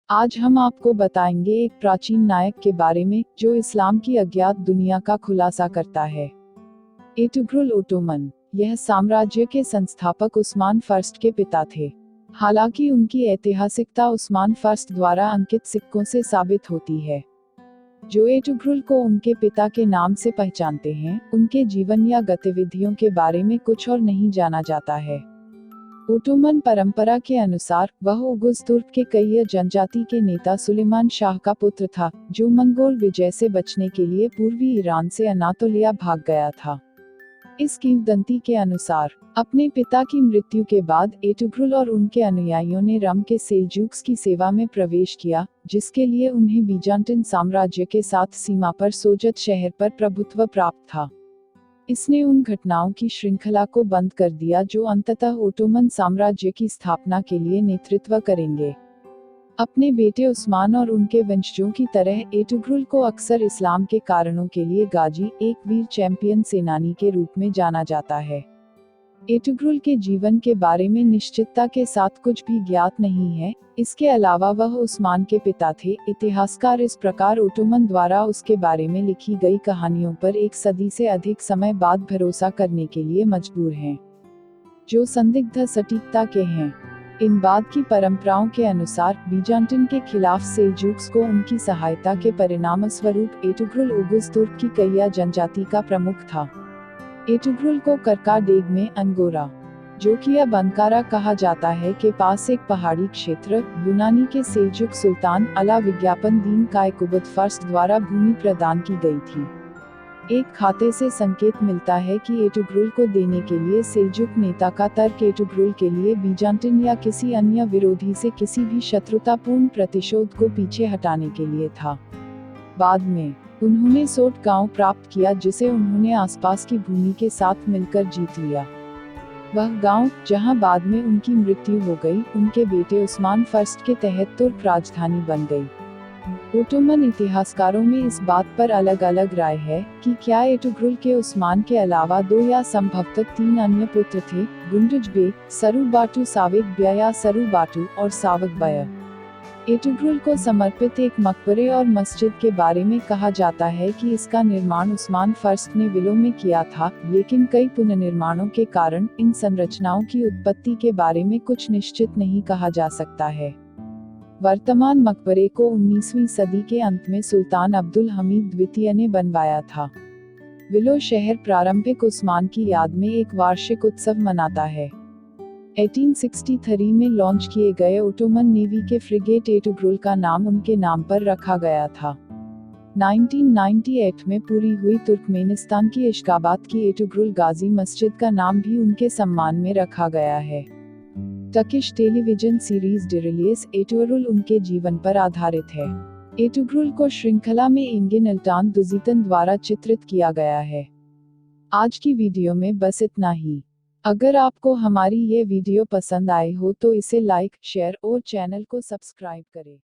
आज हम आपको बताएंगे एक प्राचीन नायक के बारे में जो इस्लाम की अज्ञात दुनिया का खुलासा करता है। एर्तुग्रुल ओटोमन। यह साम्राज्य के संस्थापक उस्मान फर्स्ट के पिता थे। हालांकि उनकी ऐतिहासिकता उस्मान फर्स्ट द्वारा अंकित सिक्कों से साबित होती है, जो एर्तुग्रुल को उनके पिता के नाम से पहचानते हैं। उनके जीवन या गतिविधियों के बारे में कुछ और नहीं जाना जाता है। ओटोमन परंपरा के अनुसार वह ओगुज तुर्क के कई जनजाति के नेता सुलेमान शाह का पुत्र था, जो मंगोल विजय से बचने के लिए पूर्वी ईरान से अनातोलिया भाग गया था। इस किंवदंती के अनुसार अपने पिता की मृत्यु के बाद एर्तुग्रुल और उनके अनुयायियों ने रम के सेल्जूक्स की सेवा में प्रवेश किया, जिसके लिए उन्हें बीजान्टिन साम्राज्य के साथ सीमा पर सोजत शहर पर प्रभुत्व प्राप्त था। इसने उन घटनाओं की श्रृंखला को बंद कर दिया जो अंततः ओटोमन साम्राज्य की स्थापना के लिए नेतृत्व करेंगे। अपने बेटे उस्मान और उनके वंशजों की तरह एर्तुग्रुल को अक्सर इस्लाम के कारणों के लिए गाजी, एक वीर चैंपियन सेनानी के रूप में जाना जाता है। एर्तुग्रुल के जीवन के बारे में निश्चितता के साथ कुछ भी ज्ञात नहीं है। इसके अलावा वह उस्मान के पिता थे। इतिहासकार इस प्रकार ओटोमन द्वारा उसके बारे में लिखी गई कहानियों पर एक सदी से अधिक समय बाद भरोसा करने के लिए मजबूर हैं, जो संदिग्ध सटीकता के हैं। इन बाद की परंपराओं के अनुसार बीजान्टिन के खिलाफ सेल्जूक्स को उनकी सहायता के परिणामस्वरूप एर्तुग्रुल ओगुज तुर्क की कईया जनजाति का प्रमुख था। एर्तुग्रुल को करकाडेग में अंगोरा, जो कि अब अंकारा कहा जाता है, के पास एक पहाड़ी क्षेत्र, यूनानी के सेल्जुक सुल्तान अला विज्ञापन दीन कायकुबत फर्स्ट द्वारा भूमि प्रदान की गई थी। एक खाते से संकेत मिलता है कि एर्तुग्रुल को देने के लिए सेल्जुक नेता का तर्क एर्तुग्रुल के लिए बीजान्टिन या किसी अन्य विरोधी से किसी भी शत्रुतापूर्ण प्रतिशोध को पीछे हटाने के लिए था। बाद में उन्होंने सोट गांव प्राप्त किया, जिसे उन्होंने आसपास की भूमि के साथ मिलकर जीत लिया। वह गांव, जहां बाद में उनकी मृत्यु हो गई, उनके बेटे उस्मान फर्स्ट के तहत तुर्क राजधानी बन गई। ओटोमन इतिहासकारों में इस बात पर अलग अलग राय है कि क्या एर्तुग्रुल के उस्मान के अलावा 2 या संभवतः 3 अन्य पुत्र थे, गुंडुज बेग, सरुबाटू सावेक ब्या सरुबाटू और सावक बया। एर्तुग्रुल को समर्पित एक मकबरे और मस्जिद के बारे में कहा जाता है कि इसका निर्माण उस्मान फर्स्ट ने विलो में किया था, लेकिन कई पुनर्निर्माणों के कारण इन संरचनाओं की उत्पत्ति के बारे में कुछ निश्चित नहीं कहा जा सकता है। वर्तमान मकबरे को 19वीं सदी के अंत में सुल्तान अब्दुल हमीद द्वितीय ने बनवाया था। विलो शहर प्रारंभिक उस्मान की याद में एक वार्षिक उत्सव मनाता है। 1863 में लॉन्च किए गए ओटोमन नेवी के फ्रिगेट एर्तुग्रुल का नाम उनके नाम पर रखा गया था। 1998 में पूरी हुई तुर्कमेनिस्तान की अशगाबाद की एर्तुग्रुल गाजी मस्जिद का नाम भी उनके सम्मान में रखा गया है। टर्किश टेलीविजन सीरीज डिरिलियस एर्तुग्रुल उनके जीवन पर आधारित है। एर्तुग्रुल को श्रृंखला में एंगिन अल्टान दुजीतन द्वारा चित्रित किया गया है। आज की वीडियो में बस इतना ही। अगर आपको हमारी ये वीडियो पसंद आए हो तो इसे लाइक, शेयर और चैनल को सब्सक्राइब करें।